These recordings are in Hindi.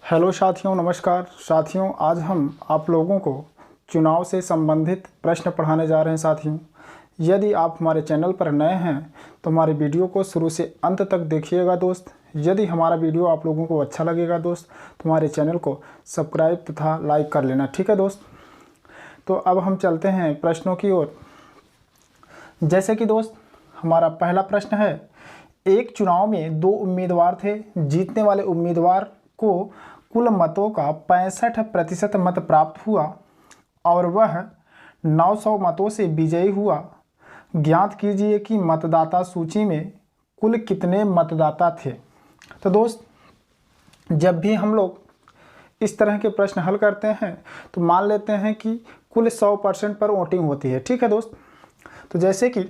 हेलो साथियों, नमस्कार साथियों। आज हम आप लोगों को चुनाव से संबंधित प्रश्न पढ़ाने जा रहे हैं। साथियों, यदि आप हमारे चैनल पर नए हैं तो हमारे वीडियो को शुरू से अंत तक देखिएगा दोस्त। यदि हमारा वीडियो आप लोगों को अच्छा लगेगा दोस्त तो हमारे चैनल को सब्सक्राइब तथा लाइक कर लेना, ठीक है दोस्त। तो अब हम चलते हैं प्रश्नों की ओर। जैसे कि दोस्त हमारा पहला प्रश्न है, एक चुनाव में दो उम्मीदवार थे। जीतने वाले उम्मीदवार को कुल मतों का 65% मत प्राप्त हुआ और वह 900 मतों से विजयी हुआ। ज्ञात कीजिए कि मतदाता सूची में कुल कितने मतदाता थे। तो दोस्त, जब भी हम लोग इस तरह के प्रश्न हल करते हैं तो मान लेते हैं कि कुल 100% पर वोटिंग होती है, ठीक है दोस्त। तो जैसे कि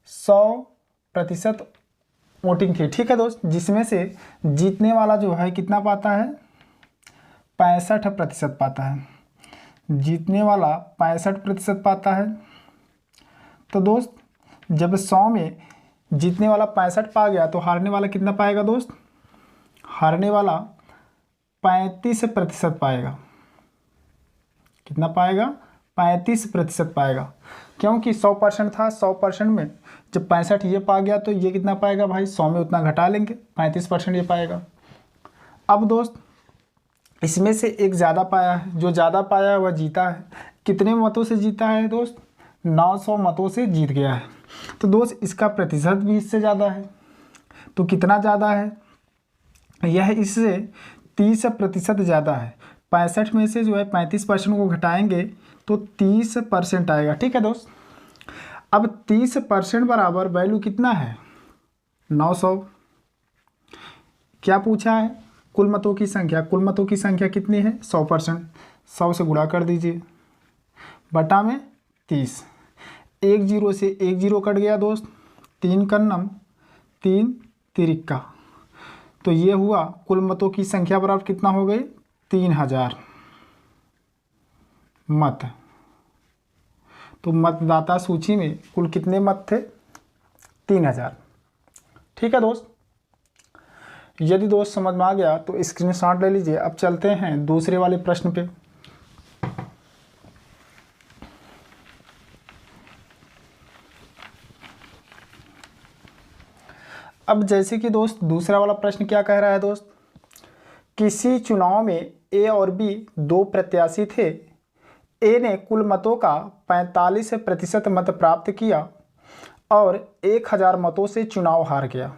100% वोटिंग थी, ठीक है दोस्त, जिसमें से जीतने वाला जो है कितना पाता है, 65% पाता है। जीतने वाला 65% पाता है। तो दोस्त जब 100 में जीतने वाला 65 पा गया तो हारने वाला कितना पाएगा दोस्त? हारने वाला 35% पाएगा। कितना पाएगा? 35% पाएगा, क्योंकि 100% था। 100% में जब 65 ये पा गया तो ये कितना पाएगा भाई? 100 में उतना घटा लेंगे, 35% ये पाएगा। अब दोस्त इसमें से एक ज़्यादा पाया है, जो ज़्यादा पाया है वह जीता है। कितने मतों से जीता है दोस्त? 900 मतों से जीत गया है। तो दोस्त इसका प्रतिशत भी इससे ज़्यादा है। तो कितना ज़्यादा है? यह इससे 30% ज़्यादा है। 65 में से जो है 35% को घटाएंगे तो 30% आएगा, ठीक है दोस्त। अब 30% बराबर वैल्यू कितना है? 900। क्या पूछा है? कुल मतों की संख्या। कुल मतों की संख्या कितनी है? 100%। 100 से गुणा कर दीजिए बटा में 30। एक जीरो से एक जीरो कट गया दोस्त। 3 कन्नम 3 तिरिक्का। तो ये हुआ कुल मतों की संख्या बराबर कितना हो गई? 3000 मत। तो मतदाता सूची में कुल कितने मत थे? 3000, ठीक है दोस्त। यदि दोस्त समझ में आ गया तो स्क्रीनशॉट ले लीजिए। अब चलते हैं दूसरे वाले प्रश्न पे। अब जैसे कि दोस्त दूसरा वाला प्रश्न क्या कह रहा है दोस्त, किसी चुनाव में ए और बी दो प्रत्याशी थे। ए ने कुल मतों का 45% मत प्राप्त किया और 1000 मतों से चुनाव हार गया।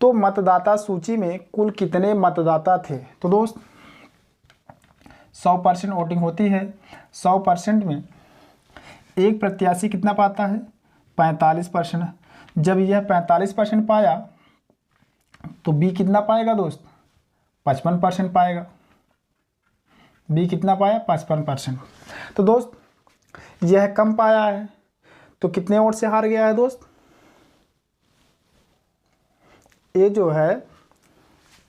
तो मतदाता सूची में कुल कितने मतदाता थे? तो दोस्त 100% वोटिंग होती है। 100% में एक प्रत्याशी कितना पाता है? 45%। जब यह 45% पाया तो बी कितना पाएगा दोस्त? 55% पाएगा। बी कितना पाया? 55%। तो दोस्त यह कम पाया है तो कितने वोट से हार गया है दोस्त? ए जो है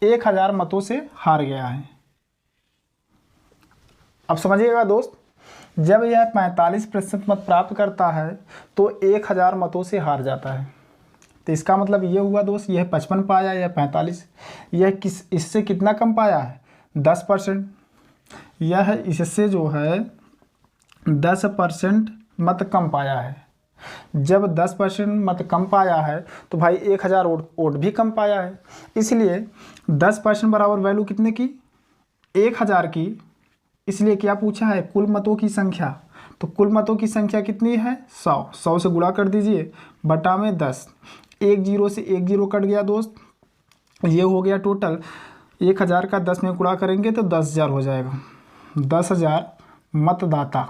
1000 मतों से हार गया है। अब समझिएगा दोस्त, जब यह 45% मत प्राप्त करता है तो 1000 मतों से हार जाता है। तो इसका मतलब ये हुआ दोस्त, यह 55 पाया, यह 45। यह इससे कितना कम पाया है? 10%। यह इससे जो है 10% मत कम पाया है। जब 10% मत कम पाया है तो भाई 1000 वोट भी कम पाया है। इसलिए 10% बराबर वैल्यू कितने की? 1000 की। इसलिए क्या पूछा है? कुल मतों की संख्या। तो कुल मतों की संख्या कितनी है? 100। 100 से गुणा कर दीजिए बटा में 10। एक जीरो से एक जीरो कट गया दोस्त। ये हो गया टोटल। 1000 का 10 में गुणा करेंगे तो 10,000 हो जाएगा। 10,000 मतदाता।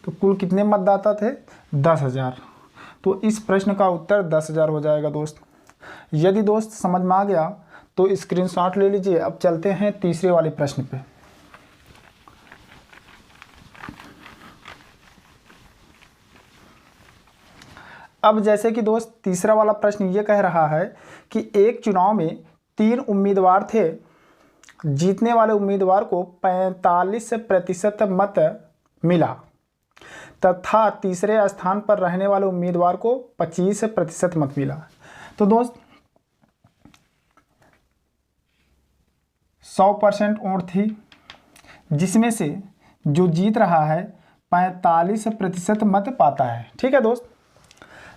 तो कुल कितने मतदाता थे? 10,000। तो इस प्रश्न का उत्तर 10,000 हो जाएगा दोस्त। यदि दोस्त समझ में आ गया तो स्क्रीनशॉट ले लीजिए। अब चलते हैं तीसरे वाले प्रश्न पे। अब जैसे कि दोस्त तीसरा वाला प्रश्न ये कह रहा है कि एक चुनाव में 3 उम्मीदवार थे। जीतने वाले उम्मीदवार को 45% मत मिला। तथा तीसरे स्थान पर रहने वाले उम्मीदवार को 25% मत मिला। तो दोस्त 100% वोट थी, जिसमें से जो जीत रहा है 45% मत पाता है। ठीक है दोस्त,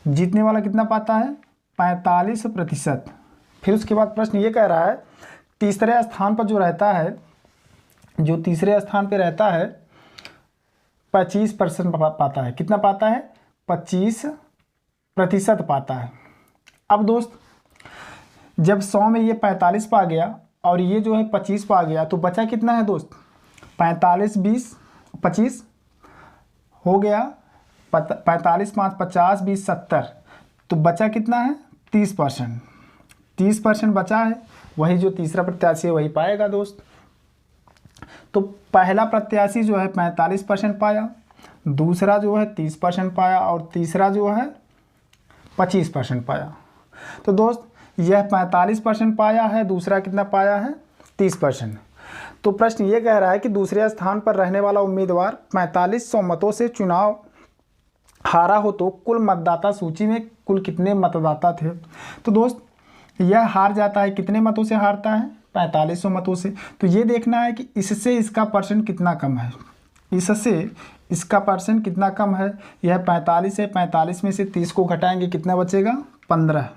जीतने वाला कितना पाता है? 45%। फिर उसके बाद प्रश्न ये कह रहा है तीसरे स्थान पर जो रहता है, जो तीसरे स्थान पे रहता है 25% पाता है। कितना पाता है? 25% पाता है। अब दोस्त जब 100 में ये 45 पा गया और ये जो है 25 पा गया, तो बचा कितना है दोस्त? 45 20 25 हो गया, 45 5 50 20 70, तो बचा कितना है? 30%। 30% बचा है, वही जो तीसरा प्रत्याशी है वही पाएगा दोस्त। तो पहला प्रत्याशी जो है 45% पाया, दूसरा जो है 30% पाया और तीसरा जो है 25% पाया। तो दोस्त यह 45% पाया है, दूसरा कितना पाया है? 30%। तो प्रश्न ये कह रहा है कि दूसरे स्थान पर रहने वाला उम्मीदवार 4500 मतों से चुनाव हारा हो तो कुल मतदाता सूची में कुल कितने मतदाता थे? तो दोस्त यह हार जाता है, कितने मतों से हारता है? 4500 मतों से। तो ये देखना है कि इससे इसका परसेंट कितना कम है, इससे इसका परसेंट कितना कम है। यह 45 है, 45 में से 30 को घटाएंगे, कितना बचेगा? 15।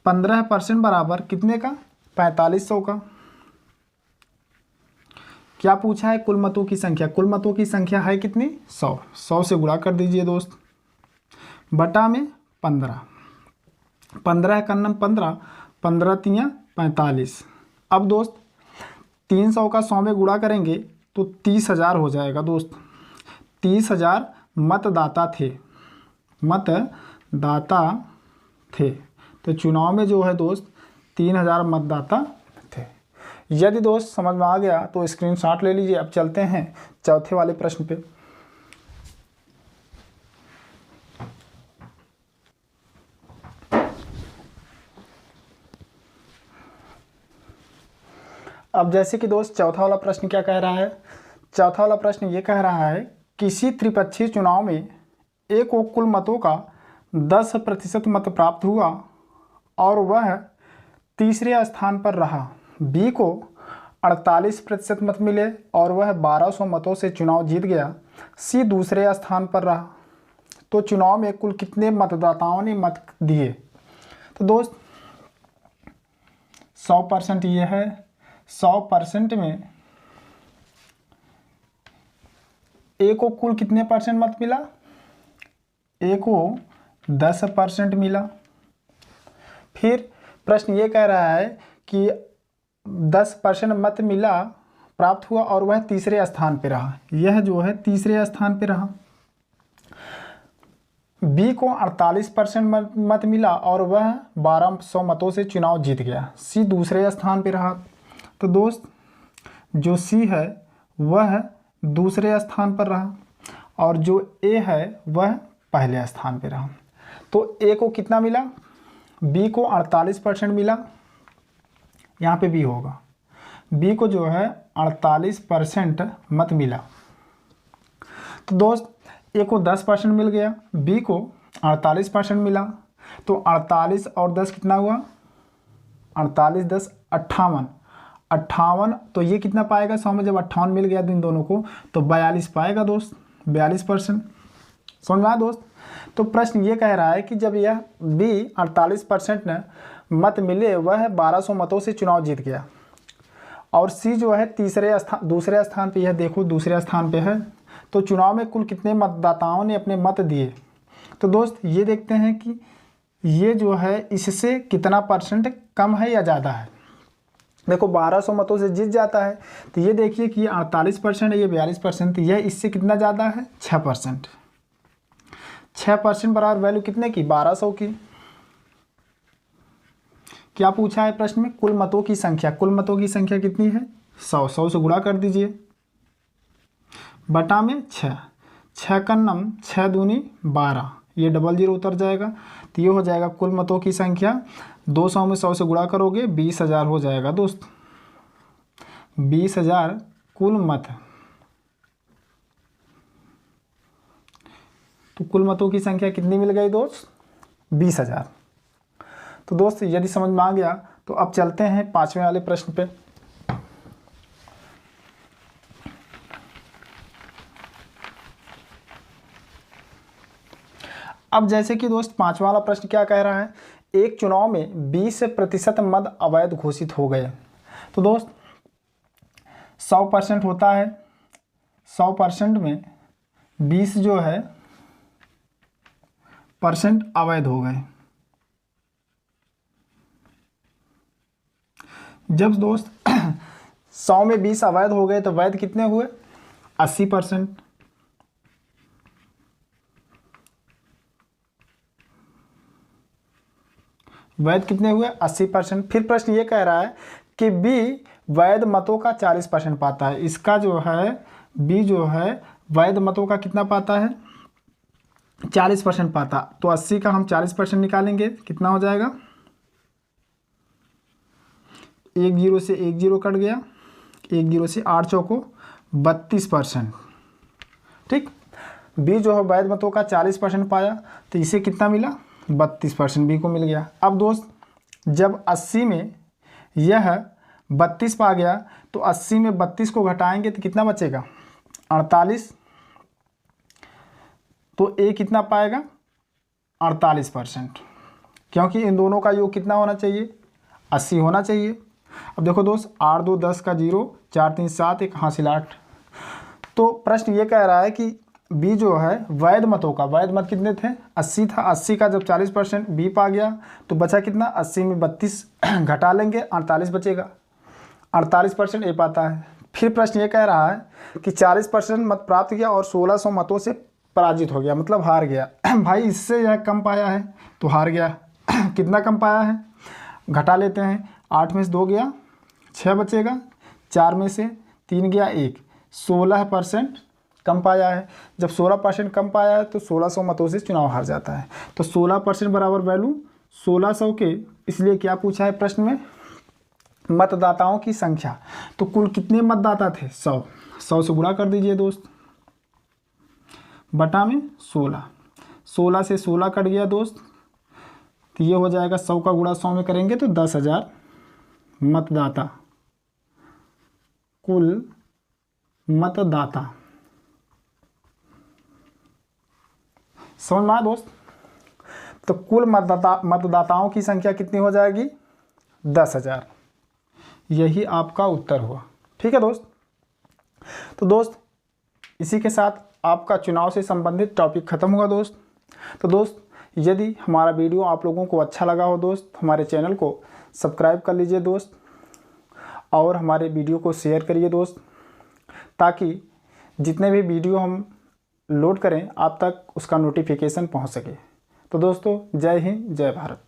15% बराबर कितने का? 4500 का। क्या पूछा है? कुल मतों की संख्या। कुल मतों की संख्या है कितनी? 100। 100 से गुणा कर दीजिए दोस्त, बटा में 15। 15 का नम 15, 15 तियाँ 45। अब दोस्त 300 का 100 में गुणा करेंगे तो 30,000 हो जाएगा दोस्त। 30,000 मतदाता थे, मतदाता थे। तो चुनाव में जो है दोस्त 3000 मतदाता थे। यदि दोस्त समझ में आ गया तो स्क्रीनशॉट ले लीजिए। अब चलते हैं चौथे वाले प्रश्न पे। अब जैसे कि दोस्त चौथा वाला प्रश्न क्या कह रहा है? चौथा वाला प्रश्न ये कह रहा है किसी त्रिपक्षीय चुनाव में ए को कुल मतों का 10% मत प्राप्त हुआ और वह तीसरे स्थान पर रहा। बी को 48% मत मिले और वह 1200 मतों से चुनाव जीत गया। सी दूसरे स्थान पर रहा। तो चुनाव में कुल कितने मतदाताओं ने मत दिए? तो दोस्त 100% ये है। 100% में ए को कुल कितने परसेंट मत मिला? ए को 10% मिला। फिर प्रश्न ये कह रहा है कि 10% मत मिला प्राप्त हुआ और वह तीसरे स्थान पे रहा। यह जो है तीसरे स्थान पे रहा। बी को 48% मत मिला और वह 1200 मतों से चुनाव जीत गया। सी दूसरे स्थान पे रहा। तो दोस्त जो सी है वह दूसरे स्थान पर रहा और जो ए है वह पहले स्थान पे रहा। तो ए को कितना मिला? बी को 48% मिला, यहाँ पे बी होगा। बी को जो है 48% मत मिला। तो दोस्त ए को 10% मिल गया, बी को 48% मिला। तो 48 और 10 कितना हुआ? 48 10 58। 58 तो ये कितना पाएगा? 100 में जब 58 मिल गया इन दोनों को तो 42 पाएगा दोस्त। 42%। समझ में आया दोस्त? तो प्रश्न ये कह रहा है कि जब यह बी 48% मत मिले वह 1200 मतों से चुनाव जीत गया और सी जो है दूसरे स्थान पे, यह देखो दूसरे स्थान पे है। तो चुनाव में कुल कितने मतदाताओं ने अपने मत दिए? तो दोस्त ये देखते हैं कि ये जो है इससे कितना परसेंट कम है या ज़्यादा है। देखो 1200 मतों से जीत जाता है तो ये देखिए कि ये 48% है, ये 42%। यह इससे कितना ज़्यादा है? 6%। 6% बराबर वैल्यू कितने की? 1200 की। क्या पूछा है प्रश्न में? कुल मतों की संख्या। कुल मतों की संख्या कितनी है? 100। 100 से गुणा कर दीजिए, बटा में 6। 6 का नम 6 दूनी 12, ये 00 उतर जाएगा। तो ये हो जाएगा कुल मतों की संख्या। 200 में 100 से गुणा करोगे 20,000 हो जाएगा दोस्त। 20,000 कुल मत। तो कुल मतों की संख्या कितनी मिल गई दोस्त? 20,000। तो दोस्त यदि समझ में आ गया तो अब चलते हैं 5वें वाले प्रश्न पे। अब जैसे कि दोस्त 5वां वाला प्रश्न क्या कह रहा है, एक चुनाव में 20% मत अवैध घोषित हो गए। तो दोस्त 100% होता है, 100% में 20 जो है % अवैध हो गए। जब दोस्त 100 में 20 अवैध हो गए तो वैध कितने हुए? 80%। वैध कितने हुए? 80%। फिर प्रश्न ये कह रहा है कि बी वैध मतों का 40% पाता है। इसका जो है बी जो है वैध मतों का कितना पाता है? 40% पाता। तो 80 का हम 40% निकालेंगे, कितना हो जाएगा? 1 0 से 1 0 कट गया, 1 0 से 8 चौको 32%। ठीक, बी जो है वैध मतों का 40% पाया, तो इसे कितना मिला? 32% बी को मिल गया। अब दोस्त जब 80 में यह 32 पा गया तो 80 में 32 को घटाएंगे तो कितना बचेगा? 48। तो ए कितना पाएगा? 48%, क्योंकि इन दोनों का योग कितना होना चाहिए? 80 होना चाहिए। अब देखो दोस्त 8 2 10 का 0, 4 3 7, 1 हासिल 8। तो प्रश्न ये कह रहा है कि बी जो है वैध मतों का, वैध मत कितने थे? 80 था। 80 का जब 40% बी पा गया तो बचा कितना? 80 में 32 घटा लेंगे, 48 बचेगा। 48% ए पाता है। फिर प्रश्न ये कह रहा है कि 40% मत प्राप्त किया और 1600 मतों से पराजित हो गया, मतलब हार गया। भाई इससे यह कम पाया है तो हार गया। कितना कम पाया है? घटा लेते हैं, 8 में से 2 गया, 6 बचेगा, 4 में से 3 गया 1, 16% कम पाया है। जब 16% कम पाया है तो 1600 मतों से चुनाव हार जाता है। तो 16% बराबर वैल्यू 1600 के, इसलिए क्या पूछा है प्रश्न में? मतदाताओं की संख्या। तो कुल कितने मतदाता थे? 100। 100 से गुणा कर दीजिए दोस्त, बटा में 16। 16 से 16 कट गया दोस्त, तो ये हो जाएगा 100 का गुणा 100 में करेंगे तो 10,000 मतदाता, कुल मतदाता। समझ में आया दोस्त? तो कुल मतदाताओं की संख्या कितनी हो जाएगी? 10,000। यही आपका उत्तर हुआ। ठीक है दोस्त। तो दोस्त इसी के साथ आपका चुनाव से संबंधित टॉपिक खत्म हुआ दोस्त। तो दोस्त यदि हमारा वीडियो आप लोगों को अच्छा लगा हो दोस्त, हमारे चैनल को सब्सक्राइब कर लीजिए दोस्त, और हमारे वीडियो को शेयर करिए दोस्त, ताकि जितने भी वीडियो हम लोड करें आप तक उसका नोटिफिकेशन पहुंच सके। तो दोस्तों जय हिंद, जय भारत।